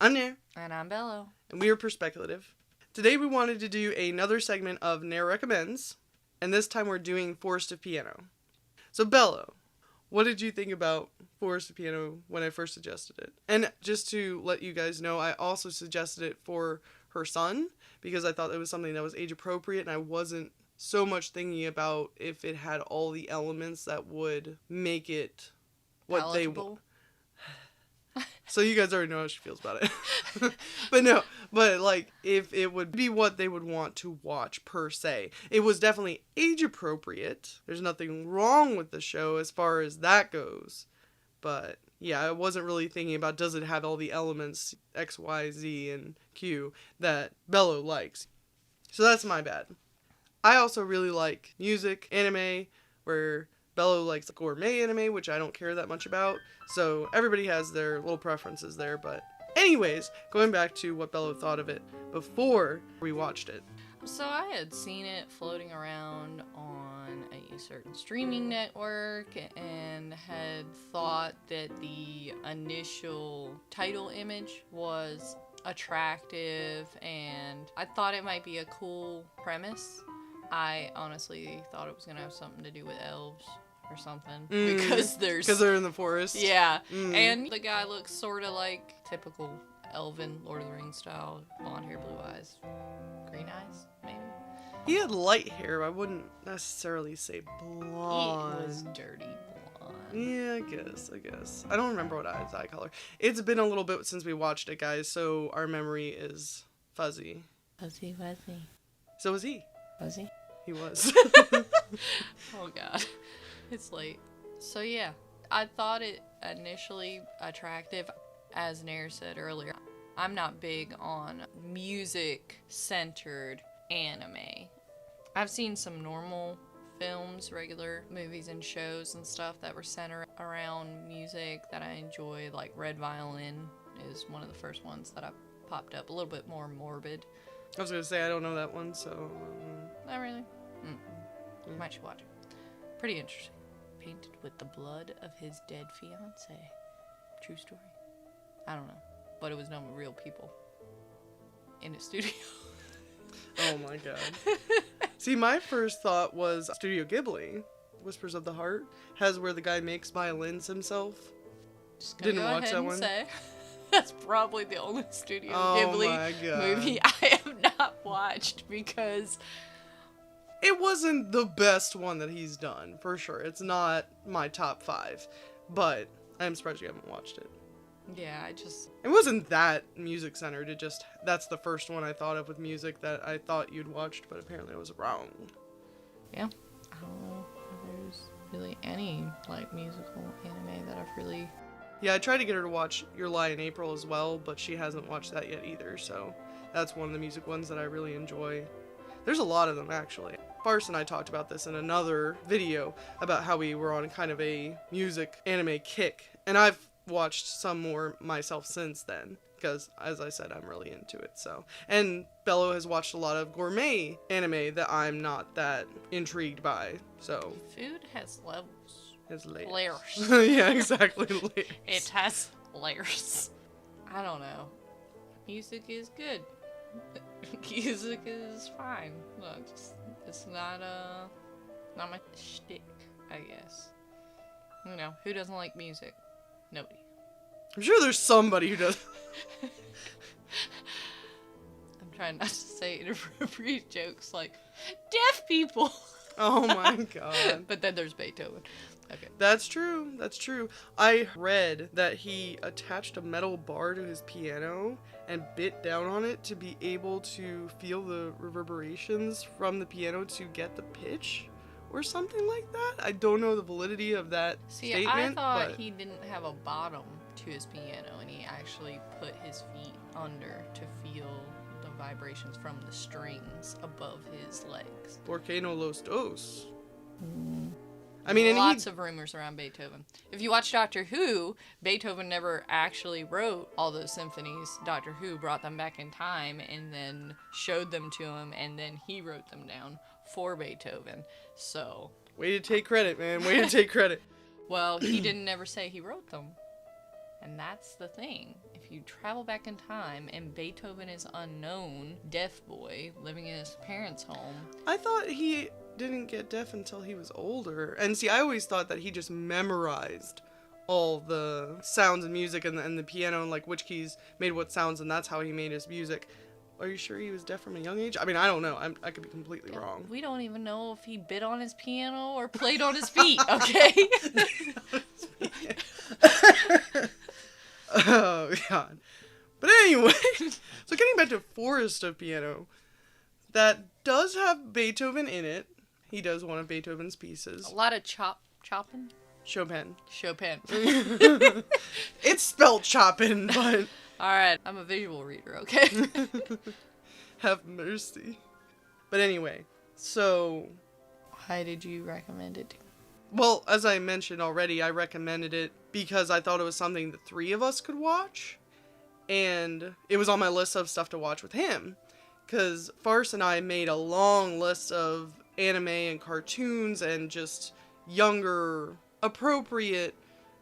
I'm Nair. And I'm Bellow. And we are Perspeculative. Today we wanted to do another segment of Nair Recommends, and this time we're doing Forest of Piano. So Bellow, what did you think about Forest of Piano when I first suggested it? And just to let you guys know, I also suggested it for her son, because I thought it was something that was age appropriate, and I wasn't so much thinking about if it had all the elements that would make it what Palatable. they want. So you guys already know how she feels about it. but like, if it would be what they would want to watch per se. It was definitely age appropriate. There's nothing wrong with the show as far as that goes. But yeah, I wasn't really thinking about does it have all the elements X, Y, Z, and Q that Bellow likes. So that's my bad. I also really like music, anime, where Bellow likes gourmet anime, which I don't care that much about. So everybody has their little preferences there. But anyways, going back to what Bellow thought of it before we watched it. So I had seen it floating around on a certain streaming network and had thought that the initial title image was attractive, and I thought it might be a cool premise. I honestly thought it was going to have something to do with elves or something. Because they're in the forest. Yeah. And the guy looks sort of like typical elven Lord of the Rings style. Blonde hair, blue eyes, green eyes, maybe. He had light hair. I wouldn't necessarily say blonde. It was dirty blonde. Yeah, I guess. I don't remember what his eye color. It's been a little bit since we watched it, guys, so our memory is fuzzy. Fuzzy. So was he. Was he? He was. Oh god. It's late. So yeah, I thought it initially attractive. As Nair said earlier, I'm not big on music-centered anime. I've seen some normal films, regular movies and shows and stuff that were centered around music that I enjoy, like Red Violin is one of the first ones that I popped up, a little bit more morbid. I was going to say, I don't know that one, so... Not really. Might should watch it. Pretty interesting. Painted with the blood of his dead fiancé. True story. I don't know. But it was done with real people. In a studio. Oh my god. See, my first thought was Studio Ghibli. Whispers of the Heart has where the guy makes violins himself. Didn't watch that one. That's probably the only Studio Ghibli movie I have not watched, because it wasn't the best one that he's done, for sure. It's not my top 5, but I'm surprised you haven't watched it. Yeah, It wasn't that music-centered, that's the first one I thought of with music that I thought you'd watched, but apparently I was wrong. Yeah. I don't know if there's really any, musical anime that I've really... Yeah, I tried to get her to watch Your Lie in April as well, but she hasn't watched that yet either, so that's one of the music ones that I really enjoy. There's a lot of them, actually. Farce and I talked about this in another video about how we were on kind of a music anime kick, and I've watched some more myself since then, because, as I said, I'm really into it, so. And Bellow has watched a lot of gourmet anime that I'm not that intrigued by, so. Food has levels. Has layers. Yeah, exactly, layers. It has layers. I don't know. Music is good. Music is fine. No, it's not my shtick, I guess. You know, who doesn't like music? Nobody. I'm sure there's somebody who does. I'm trying not to say inappropriate jokes like deaf people. Oh my god. But then there's Beethoven. Okay. That's true. I read that he attached a metal bar to his piano and bit down on it to be able to feel the reverberations from the piano to get the pitch or something like that. I don't know the validity of that statement. I thought he didn't have a bottom to his piano and he actually put his feet under to feel the vibrations from the strings above his legs. Por qué no los dos? I mean, lots of rumors around Beethoven. If you watch Doctor Who, Beethoven never actually wrote all those symphonies. Doctor Who brought them back in time and then showed them to him, and then he wrote them down for Beethoven. So... Way to take credit, man. Way to take credit. Well, he didn't ever say he wrote them. And that's the thing. If you travel back in time and Beethoven is unknown, deaf boy, living in his parents' home. I thought he didn't get deaf until he was older. And see, I always thought that he just memorized all the sounds and music and the piano and like which keys made what sounds, and that's how he made his music. Are you sure he was deaf from a young age? I mean, I don't know. I could be completely wrong. We don't even know if he bit on his piano or played on his feet, okay? Oh, God. But anyway, so getting back to Forest of Piano, that does have Beethoven in it. He does one of Beethoven's pieces. A lot of chopping? Chopin. It's spelled Chopin, but... Alright, I'm a visual reader, okay? Have mercy. But anyway, so... Why did you recommend it? Well, as I mentioned already, I recommended it because I thought it was something the three of us could watch. And it was on my list of stuff to watch with him. Because Farce and I made a long list of anime and cartoons and just younger, appropriate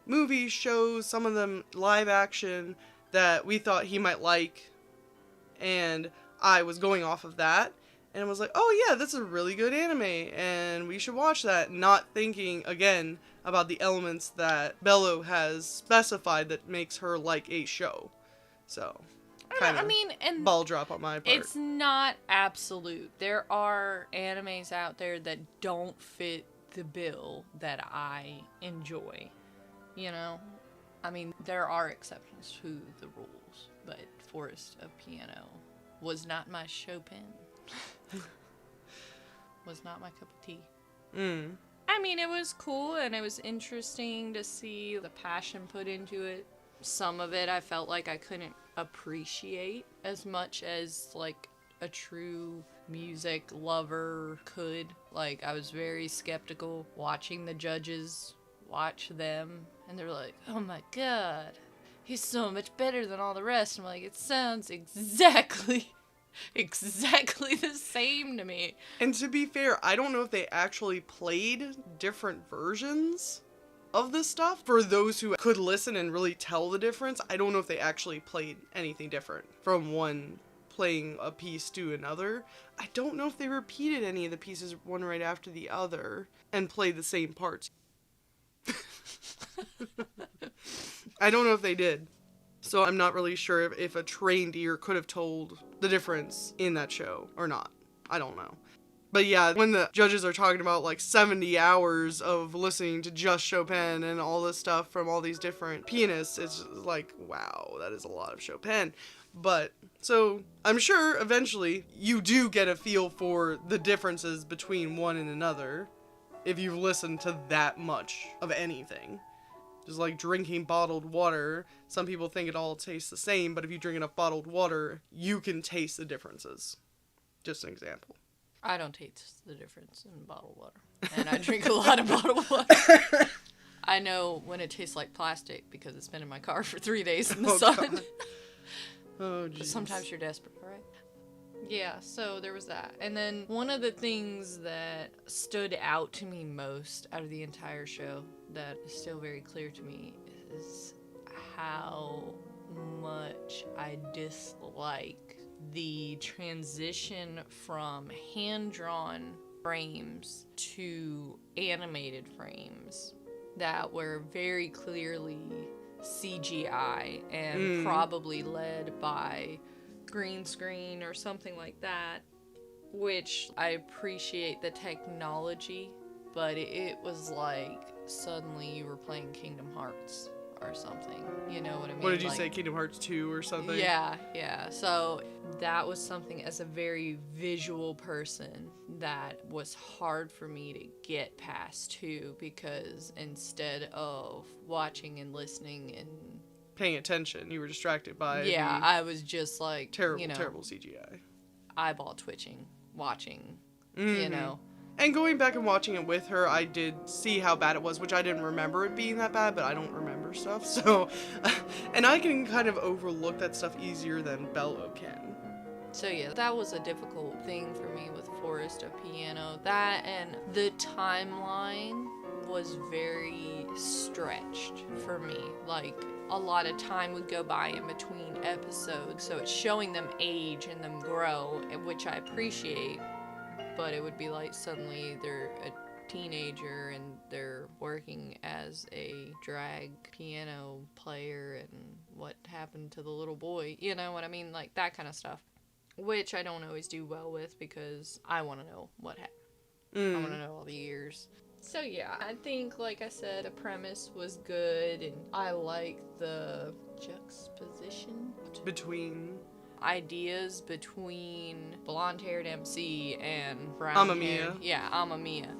movies, shows, some of them live action, that we thought he might like. And I was going off of that. And I was like, oh yeah, that's a really good anime, and we should watch that. Not thinking, again, about the elements that Bellow has specified that makes her like a show. So, kind of ball drop on my part. It's not absolute. There are animes out there that don't fit the bill that I enjoy. You know? I mean, there are exceptions to the rules, but Forest of Piano was not my Chopin. Was not my cup of tea. I mean, it was cool and it was interesting to see the passion put into it. Some of it I felt like I couldn't appreciate as much as like a true music lover could. Like, I was very skeptical watching the judges watch them, and they're like, oh my god, he's so much better than all the rest. I'm like, it sounds exactly the same to me. And to be fair, I don't know if they actually played different versions of this stuff. For those who could listen and really tell the difference, I don't know if they actually played anything different from one playing a piece to another. I don't know if they repeated any of the pieces one right after the other and played the same parts. I don't know if they did. So I'm not really sure if a trained ear could have told the difference in that show or not. I don't know. But yeah, when the judges are talking about like 70 hours of listening to just Chopin and all this stuff from all these different pianists, it's just like, wow, that is a lot of Chopin. But, so, I'm sure eventually you do get a feel for the differences between one and another if you've listened to that much of anything. Just like drinking bottled water, some people think it all tastes the same, but if you drink enough bottled water, you can taste the differences. Just an example. I don't taste the difference in bottled water. And I drink a lot of bottled water. I know when it tastes like plastic because it's been in my car for 3 days in the sun. God. Oh, jeez. But sometimes you're desperate, right? Yeah, so there was that. And then one of the things that stood out to me most out of the entire show that is still very clear to me is how much I dislike the transition from hand-drawn frames to animated frames that were very clearly CGI and probably led by green screen or something like that, which I appreciate the technology, but it was like suddenly you were playing Kingdom Hearts or something, you know what I mean? What did you say, Kingdom Hearts 2 or something? Yeah, so that was something as a very visual person that was hard for me to get past too, because instead of watching and listening and paying attention, you were distracted by I was just like terrible CGI, eyeball twitching watching, you know. And going back and watching it with her, I did see how bad it was, which I didn't remember it being that bad, but I don't remember stuff, so and I can kind of overlook that stuff easier than Bellow can. So yeah, that was a difficult thing for me with Forest of Piano. That and the timeline was very stretched for me. Like, a lot of time would go by in between episodes, so it's showing them age and them grow, which I appreciate, but it would be like suddenly they're a teenager and they're working as a drag piano player, and what happened to the little boy, you know what I mean, like that kind of stuff, which I don't always do well with because I want to know what happened. I want to know all the years. So yeah, I think, like I said, the premise was good, and I like the juxtaposition Between ideas between blonde-haired MC and brown Amamiya. Yeah, Amamiya.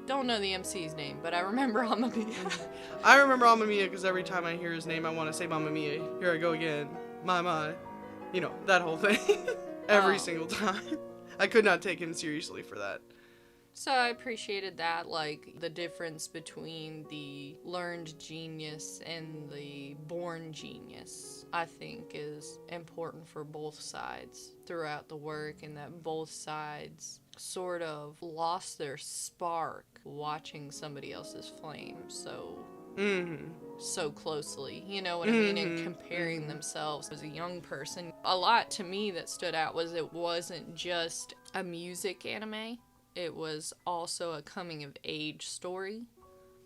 Don't know the MC's name, but I remember Amamiya. I remember Amamiya because every time I hear his name, I want to say Mamma Mia. Here I go again. My. You know, that whole thing. Every single time. I could not take him seriously for that. So I appreciated that, like, the difference between the learned genius and the born genius, I think, is important for both sides throughout the work, and that both sides sort of lost their spark watching somebody else's flame so closely, you know what I mean, and comparing themselves as a young person. A lot to me that stood out was it wasn't just a music anime. It was also a coming-of-age story,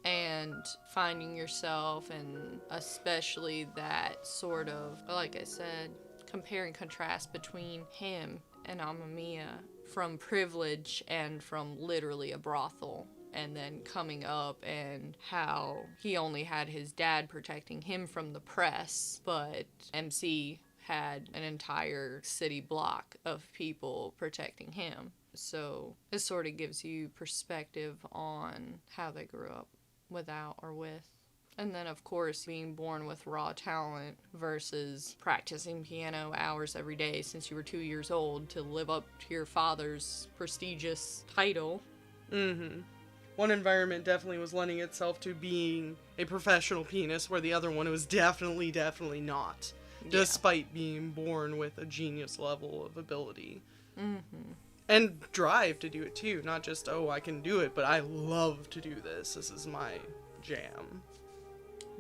and finding yourself, and especially that sort of, like I said, compare and contrast between him and Amamiya from privilege and from literally a brothel, and then coming up and how he only had his dad protecting him from the press, but MC had an entire city block of people protecting him. So it sort of gives you perspective on how they grew up without or with. And then, of course, being born with raw talent versus practicing piano hours every day since you were 2 years old to live up to your father's prestigious title. One environment definitely was lending itself to being a professional pianist, where the other one was definitely not. Yeah. Despite being born with a genius level of ability. And drive to do it too. Not just, oh, I can do it, but I love to do this. This is my jam.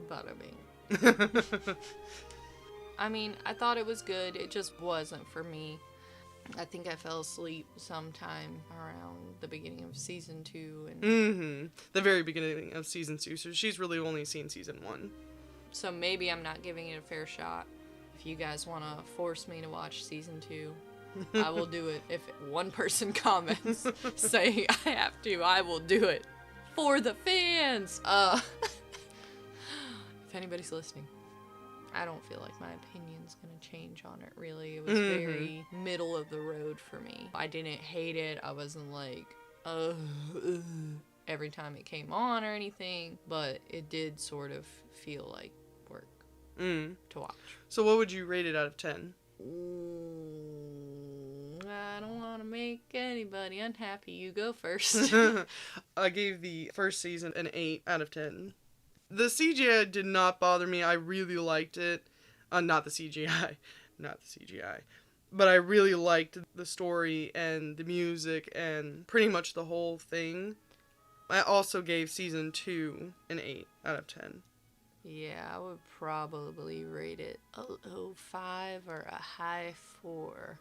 Bada bing. I mean, I thought it was good. It just wasn't for me. I think I fell asleep sometime around the beginning of season 2. And the very beginning of season 2. So she's really only seen season 1. So maybe I'm not giving it a fair shot. If you guys want to force me to watch season 2, I will do it. If one person comments saying I have to, I will do it. For the fans! If anybody's listening, I don't feel like my opinion's gonna change on it, really. It was very middle of the road for me. I didn't hate it. I wasn't like, every time it came on or anything, but it did sort of feel like work to watch. So what would you rate it out of 10? I don't want to make anybody unhappy. You go first. I gave the first season an 8 out of 10. The CGI did not bother me. I really liked it. Not the CGI. But I really liked the story and the music and pretty much the whole thing. I also gave season 2 an 8 out of 10. Yeah, I would probably rate it a low 5 or a high 4.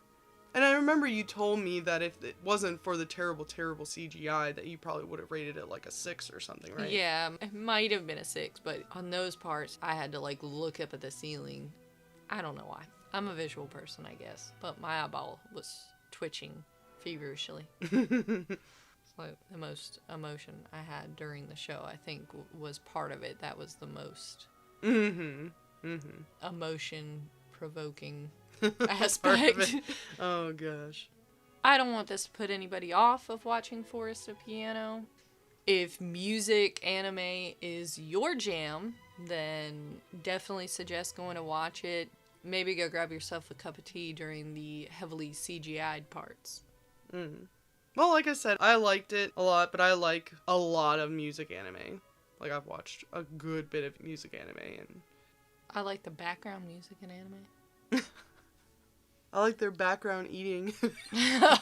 And I remember you told me that if it wasn't for the terrible CGI, that you probably would have rated it like a 6 or something, right? Yeah, it might have been a 6, but on those parts, I had to like look up at the ceiling. I don't know why. I'm a visual person, I guess, but my eyeball was twitching feverishly. Like the most emotion I had during the show, I think, was part of it. That was the most emotion-provoking aspect. Oh, gosh. I don't want this to put anybody off of watching Forest of Piano. If music anime is your jam, then definitely suggest going to watch it. Maybe go grab yourself a cup of tea during the heavily CGI'd parts. Well, like I said, I liked it a lot, but I like a lot of music anime. Like, I've watched a good bit of music anime, and I like the background music in anime. I like their background eating.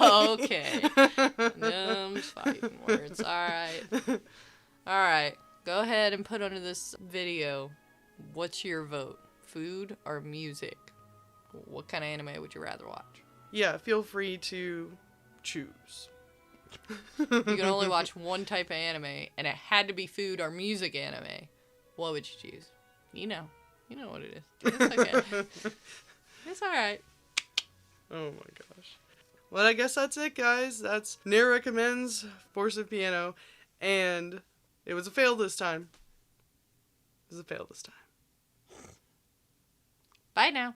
Okay. I'm just fighting words. Alright. Alright. Go ahead and put under this video What's your vote? Food or music? What kind of anime would you rather watch? Yeah, feel free to choose. You can only watch one type of anime, and it had to be food or music anime. What would you choose? You know what it is. It's okay. It's alright. Oh my gosh. Well, I guess that's it, guys. That's Nair recommends Force of Piano, and it was a fail this time. It was a fail this time. Bye now.